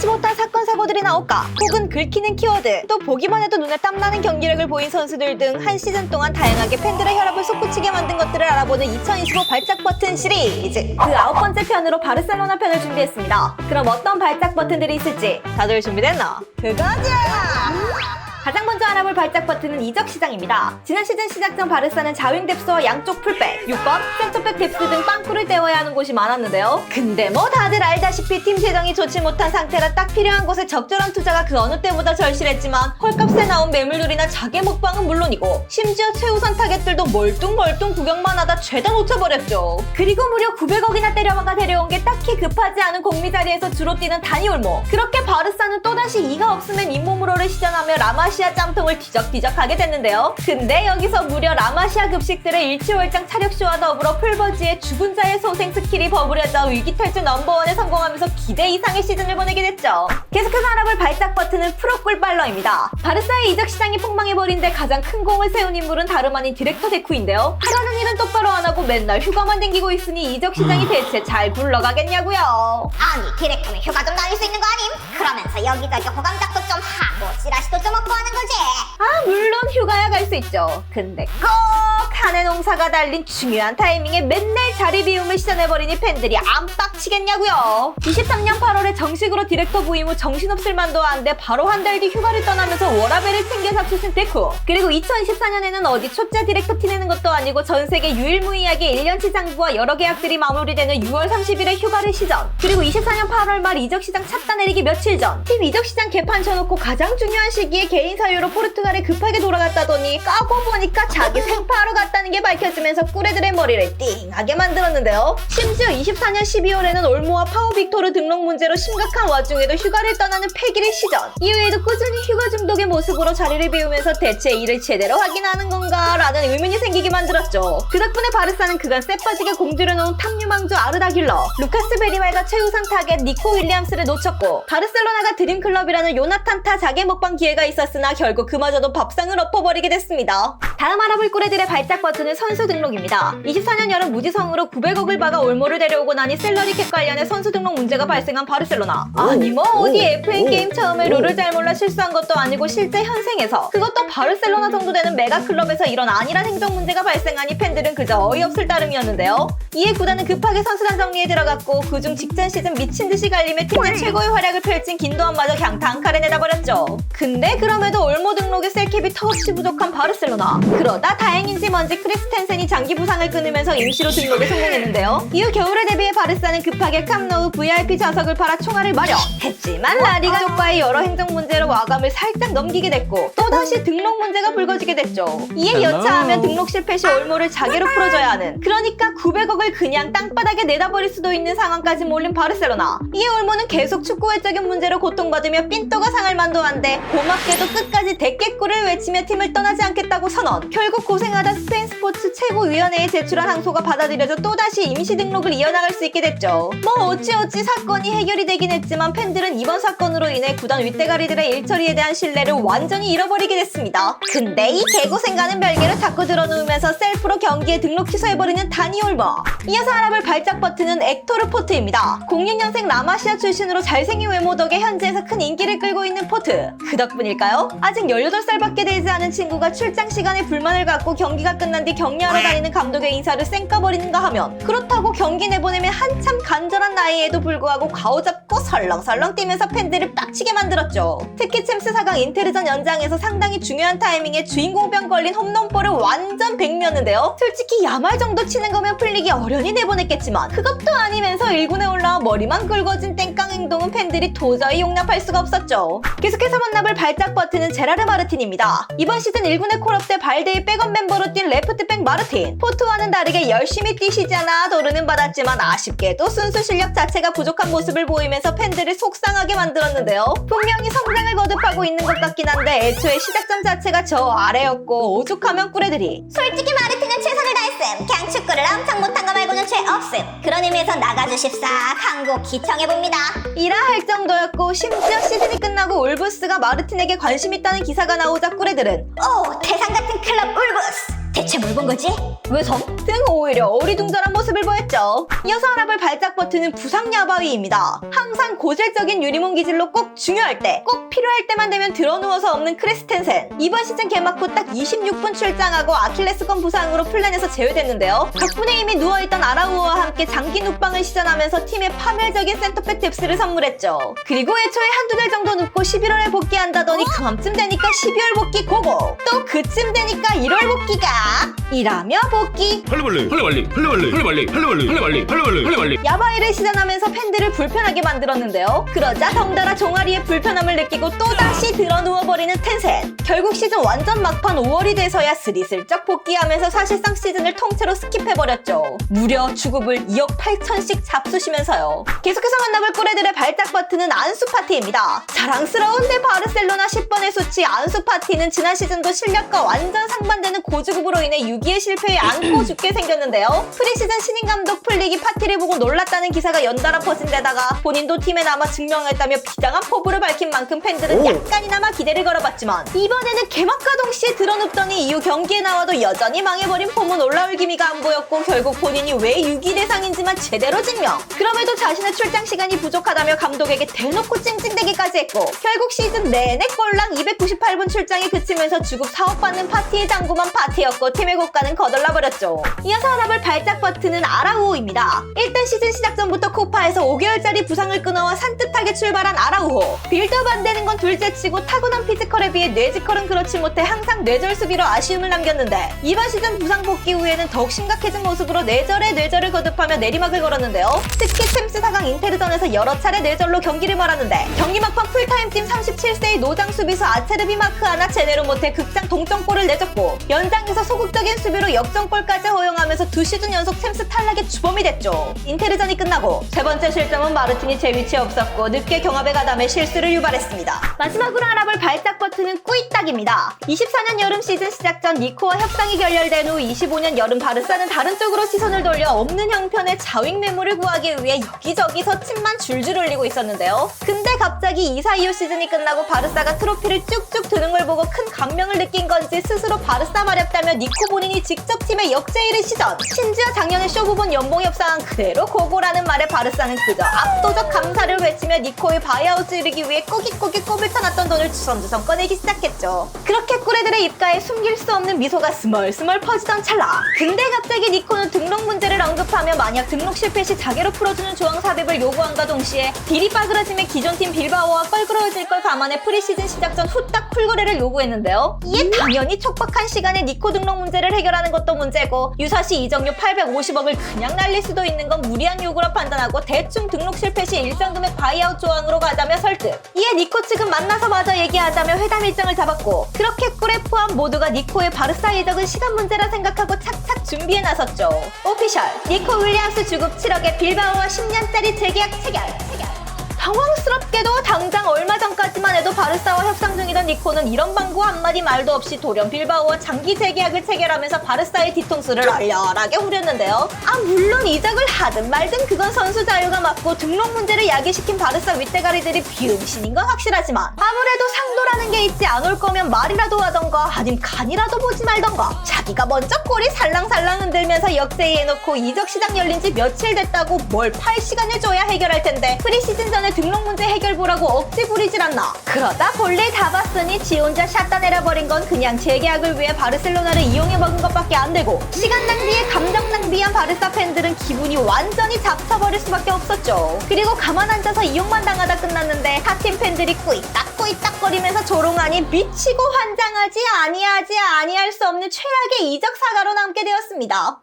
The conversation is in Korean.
예기치 못한 사건 사고들이 나올까, 혹은 긁히는 키워드, 또 보기만 해도 눈에 땀나는 경기력을 보인 선수들 등 한 시즌 동안 다양하게 팬들의 혈압을 솟구치게 만든 것들을 알아보는 2025 발작 버튼 시리즈, 그 9번째 편으로 바르셀로나 편을 준비했습니다. 그럼 어떤 발작 버튼들이 있을지 다들 준비됐나? 그거자! 가장 먼저 알아볼 발작 버튼은 이적 시장입니다. 지난 시즌 시작 전 바르사는 좌윙 뎁스와 양쪽 풀백, 6번, 센터백 뎁스 등 빵꾸를 때워야 하는 곳이 많았는데요. 근데 뭐 다들 알다시피 팀 재정이 좋지 못한 상태라 딱 필요한 곳에 적절한 투자가 그 어느 때보다 절실했지만 헐값에 나온 매물들이나 자개 먹방은 물론이고 심지어 최우선 타겟들도 멀뚱멀뚱 구경만 하다 죄다 놓쳐버렸죠. 그리고 무려 900억이나 때려박아 데려온 게 딱히 급하지 않은 공미 자리에서 주로 뛰는 다니 올모. 그렇게 바르사는 또다시 이가 없으면 잇몸으로를 시전하며 라마시아 짬통을 뒤적뒤적하게 됐는데요. 근데 여기서 무려 라마시아 급식들의 일치월장 차력쇼와 더불어 풀버지의 죽은 자의 소생 스킬이 버무려져 위기탈출 넘버원에 성공하면서 기대 이상의 시즌을 보내게 됐죠. 계속해서 알아볼 발작 버튼은 프로꿀빨러입니다. 바르사의 이적 시장이 폭망해버린 데 가장 큰 공을 세운 인물은 다름 아닌 디렉터 데쿠인데요. 하라는 일은 똑바로 안 하고 맨날 휴가만 댕기고 있으니 이적 시장이 대체 잘 굴러가겠냐고요. 아니 디렉터는 휴가 좀 다닐 수 있는 거 아님? 그러면서 여기저기 호감작도 좀 하고 찌라시도 좀 먹고 하는 거지. 아, 물론 휴가야 갈 수 있죠. 근데 꼭 한해 농사가 달린 중요한 타이밍에 맨날 자리 비움을 시전해버리니 팬들이 안 빡치겠냐고요. 23년 8월에 정식으로 디렉터 부임 후 정신없을 만도 한데 바로 한 달 뒤 휴가를 떠나면서 워라벨을 챙겨 잡수신 데쿠. 그리고 2024년에는 어디 초짜 디렉터 티내는 것도 아니고 전 세계 유일무이하게 1년치 장부와 여러 계약들이 마무리되는 6월 30일에 휴가를 시전. 그리고 24년 8월 말 이적 시장 찼다 내리기 며칠 전 팀 이적 시장 개판 쳐놓고 가장 중요한 시기에 개인 사유로 포르투갈에 급하게 돌아갔다더니 까고 보니까 자기 생파하러 갔다는 게 밝혀지면서 꿀애들의 머리를 띵하게 만들었는데요. 심지어 24년 12월에는 올모와 파워 빅토르 등록 문제로 심각한 와중에도 휴가를 떠나는 패기를 시전. 이후에도 꾸준히 휴가 중독의 모습으로 자리를 비우면서 대체 일을 제대로 하긴 하는 건가 라는 의문이 생기게 만들었죠. 그 덕분에 바르사는 그간 쎄빠지게 공들여놓은 탑유망주 아르다 귤러, 루카스 베리말과 최우선 타겟 니코 윌리엄스를 놓쳤고, 바르셀로나가 드림클럽이라는 요나탄 타 자개 먹방 기회가 있었으나 결국 그마저도 밥상을 엎어버리게 됐습니다. 다음 알아볼 꿀애들의 발작 버튼은 선수 등록입니다. 24년 여름 무지성으로 900억을 박아 올모를 데려오고 나니 셀러리캡 관련해 선수 등록 문제가 발생한 바르셀로나. 아니 뭐 어디 FN 게임 처음에 룰을 잘 몰라 실수한 것도 아니고 실제 현생에서, 그것도 바르셀로나 정도 되는 메가 클럽에서 이런 안일한 행정 문제가 발생하니 팬들은 그저 어이없을 따름이었는데요. 이에 구단은 급하게 선수단 정리에 들어갔고, 그중 직전 시즌 미친듯이 갈리며 팀 내 최고의 활약을 펼친 긴도안마저 그냥 단칼에 내다버렸죠. 근데 그럼에도 올모 등록에 셀캡이 턱없이 부족한 바르셀로나. 그러다 다행인지 뭔지 크리스텐센이 장기 부상을 끊으면서 임시로 등록에 성공했는데요. 이후 겨울에 대비해 바르사는 급하게 캄노우 VIP 좌석을 팔아 총알을 마련했지만 라리가 쪽과의 여러 행정 문제로 마감을 살짝 넘기게 됐고, 또다시 등록 문제가 불거지게 됐죠. 이에 여차하면 등록 실패 시 올모를 자개로 풀어줘야 하는, 그러니까 900억을 그냥 땅바닥에 내다버릴 수도 있는 상황까지 몰린 바르셀로나. 이에 올모는 계속 축구 외적인 문제로 고통받으며 삔또가 상할 만도 한데 고맙게도 끝까지 대깨꿀을 외치며 팀을 떠나지 않겠다고 선언. 결국 고생하다 스페인 스포츠 최고위원회에 제출한 항소가 받아들여져 또다시 임시 등록을 이어나갈 수 있게 됐죠. 뭐 어찌어찌 사건이 해결이 되긴 했지만 팬들은 이번 사건으로 인해 구단 윗대가리들의 일처리에 대한 신뢰를 완전히 잃어버리게 됐습니다. 근데 이 개고생과는 별개로 자꾸 들어누우면서 셀프로 경기에 등록 취소해버리는 다니 올모. 이어서 알아볼 발작 버튼은 액토르 포트입니다. 06년생 라마시아 출신으로 잘생긴 외모 덕에 현지에서 큰 인기를 끌고 있는 포트. 그 덕분일까요? 아직 18살밖에 되지 않은 친구가 출장 시간에 불만을 갖고 경기가 끝난 뒤 격려하러 다니는 감독의 인사를 쌩까버리는가 하면, 그렇다고 경기 내보내면 한참 간절한 나이에도 불구하고 가오 잡고 설렁설렁 뛰면서 팬들을 빡치게 만들었죠. 특히 챔스 4강 인테르전 연장에서 상당히 중요한 타이밍에 주인공병 걸린 홈런볼을 완전 백미였는데요. 솔직히 야말 정도 치는 거면 풀리기 어련히 내보냈겠지만 그것도 아니면서 1군에 올라와 머리만 긁어진 땡깡 행동은 팬들이 도저히 용납할 수가 없었죠. 계속해서 만나볼 발작 버튼은 제라르 마르틴입니다. 이번 시즌 1군의 콜업 때 발데이 백업 멤버로 뛴 레프트백 마르틴. 포트와는 다르게 열심히 뛰시지 않아 도르는 받았지만 아쉽게도 순수 실력 자체가 부족한 모습을 보이면서 팬들을 속상하게 만들었는데요. 분명히 성장을 거듭하고 있는 것 같긴 한데 애초에 시작점 자체가 저 아래였고 오죽하면 꿀애들이. 솔직히 마르틴은 최선을 다했음. 그냥 축구를 엄청 못한 거 말고는 죄 없음. 그런 의미에서 나가주십사 한국 기청해봅니다. 이라 할 정도였고, 심지어 시즌이 끝나고 울브스가 마르틴에게 관심 있다는 기사가 나오자 꿀애들은 오, 태산 같은 클럽 울브스. 대체 뭘 본 거지? 외섬 등 오히려 어리둥절한 모습을 보였죠. 이어서 알아볼 발작 버튼은 부상 야바위입니다. 항상 고질적인 유리몬 기질로 꼭 중요할 때, 꼭 필요할 때만 되면 드러누워서 없는 크리스텐센. 이번 시즌 개막 후 딱 26분 출장하고 아킬레스건 부상으로 플랜에서 제외됐는데요. 덕분에 이미 누워있던 아라우어와 함께 장기 눕방을 시전하면서 팀에 파멸적인 센터백 뎁스를 선물했죠. 그리고 애초에 한두 달 정도 눕고 11월에 복귀한다더니 그맘쯤 되니까 12월 복귀 고고! 또 그쯤 되니까 1월 복귀가 이라며 복귀! 할래발리 야바이를 시전하면서 팬들을 불편하게 만들었는데요. 그러자 덩달아 종아리의 불편함을 느끼고 또다시 들어 누워버리는 텐센. 결국 시즌 완전 막판 5월이 돼서야 스리슬쩍 복귀하면서 사실상 시즌을 통째로 스킵해버렸죠. 무려 주급을 2억 8천씩 잡수시면서요. 계속해서 만나볼 꿀애들의 발작 버튼은 안수파티입니다. 자랑스러운 내 바르셀로나 10번의 수치 안수파티는 지난 시즌도 실력과 완전 상반되는 고주급으로 인해 6위의 실패에 안고 죽게 생겼는데요. 프리시즌 신인 감독 풀리기 파티를 보고 놀랐다는 기사가 연달아 퍼진 데다가 본인도 팀에 남아 증명했다며 비장한 포부를 밝힌 만큼 팬들은 약간이나마 기대를 걸어봤지만 이번에는 개막과 동시에 드러눕더니 이후 경기에 나와도 여전히 망해버린 폼은 올라올 기미가 안 보였고 결국 본인이 왜 6위 대상인지만 제대로 증명. 그럼에도 자신의 출장 시간이 부족하다며 감독에게 대놓고 찡찡대기까지 했고 결국 시즌 내내 꼴랑 298분 출장에 그치면서 주급 4억 받는 파티의 장구만 파티였고 팀의 고가는 거덜나버렸죠. 이어서 알아볼 발작 버튼은 아라우호입니다. 일단 시즌 시작 전부터 코파에서 5개월짜리 부상을 끊어와 산뜻하게 출발한 아라우호. 빌드업 안 되는 건 둘째치고 타고난 피지컬에 비해 뇌지컬은 그렇지 못해 항상 뇌절 수비로 아쉬움을 남겼는데 이번 시즌 부상 복귀 후에는 더욱 심각해진 모습으로 뇌절에 뇌절을 거듭하며 내리막을 걸었는데요. 특히 챔스 4강 인테르전에서 여러 차례 뇌절로 경기를 말았는데 경기 막판 풀타임팀 37세의 노장 수비수 아체르비 마크 하나 제대로 못해 극장 동점골을 내줬고 연장에서 소극적인 수비로 역전골까지 허용하면서 2시즌 연속 챔스 탈락의 주범이 됐죠. 인테르전이 끝나고 세 번째 실점은 마르틴이 제 위치에 없었고 늦게 경합에 가담해 실수를 유발했습니다. 마지막으로 알아볼 발작 버튼은 꾸이딱입니다. 24년 여름 시즌 시작 전 니코와 협상이 결렬된 후 25년 여름 바르사는 다른 쪽으로 시선을 돌려 없는 형편의 자윙 매물을 구하기 위해 여기저기서 침만 줄줄 흘리고 있었는데요. 근데 갑자기 2-4-2호 시즌이 끝나고 바르사가 트로피를 쭉쭉 드는 걸 보고 큰 감명을 느낀 건지 스스로 바르사 마렵다며 니코 본인이 직접 팀의 역제의를 시전. 심지어 작년에 쇼 부분 연봉 협상한 그대로 고고라는 말에 바르사는 그저 압도적 감사를 외치며 니코의 바이아웃을 이루기 위해 꾸깃꾸깃 꼽을 쳐놨던 돈을 주섬주섬 꺼내기 시작했죠. 그렇게 꿀애들의 입가에 숨길 수 없는 미소가 스멀스멀 퍼지던 찰나. 근데 갑자기 니코는 등록 문제를 언급하며 만약 등록 실패 시 자개로 풀어주는 조항 삽입을 요구함과 동시에 딜이 빠그라지면 기존 팀 빌바오와 껄끄러워질 걸 감안해 프리시즌 시작 전 후딱 풀거래를 요구했는데요. 이에 당연히 촉박한 시간에 니코 등록 문제를 해결하는 것도 문제고 유사시 이적료 850억을 그냥 날릴 수도 있는 건 무리한 요구라 판단하고 대충 등록 실패 시 일정 금액 바이아웃 조항으로 가자며 설득. 이에 니코 측은 만나서 마저 얘기하자며 회담 일정을 잡았고 그렇게 꿀에 포함 모두가 니코의 바르사 이적은 시간 문제라 생각하고 착착 준비에 나섰죠. 오피셜 니코 윌리엄스 주급 7억에 빌바오와 10년짜리 재계약 체결. 당황스럽게도 당장 얼마 전까지만 해도 바르사와 협상 중이던 니코는 이런 방구 한마디 말도 없이 돌연 빌바오와 장기 재계약을 체결하면서 바르사의 뒤통수를 얼려하게 후렸는데요. 물론 이적을 하든 말든 그건 선수 자유가 맞고 등록 문제를 야기시킨 바르사 윗대가리들이 비응신인 건 확실하지만 아무래도 상도라는 게 있지 않을 거면 말이라도 하던가 아님 간이라도 보지 말던가 자기가 먼저 꼬리 살랑살랑 흔들면서 역제의해놓고 이적 시장 열린 지 며칠 됐다고 뭘 팔 시간을 줘야 해결할 텐데 프리시즌 전에 등록 문제 해결 보라고 억지 부리질 않나. 그러다 볼일 다 봤으니 지 혼자 샷다 내려버린 건 그냥 재계약을 위해 바르셀로나를 이용해 먹은 것밖에 안 되고 시간 낭비에 감정 낭비한 바르사 팬들은 기분이 완전히 잡쳐버릴 수밖에 없었죠. 그리고 가만 앉아서 이용만 당하다 끝났는데 타팀 팬들이 꾸이딱꾸이딱거리면서 조롱하니 미치고 환장하지 아니하지 아니할 수 없는 최악의 이적 사과로 남게 되었습니다.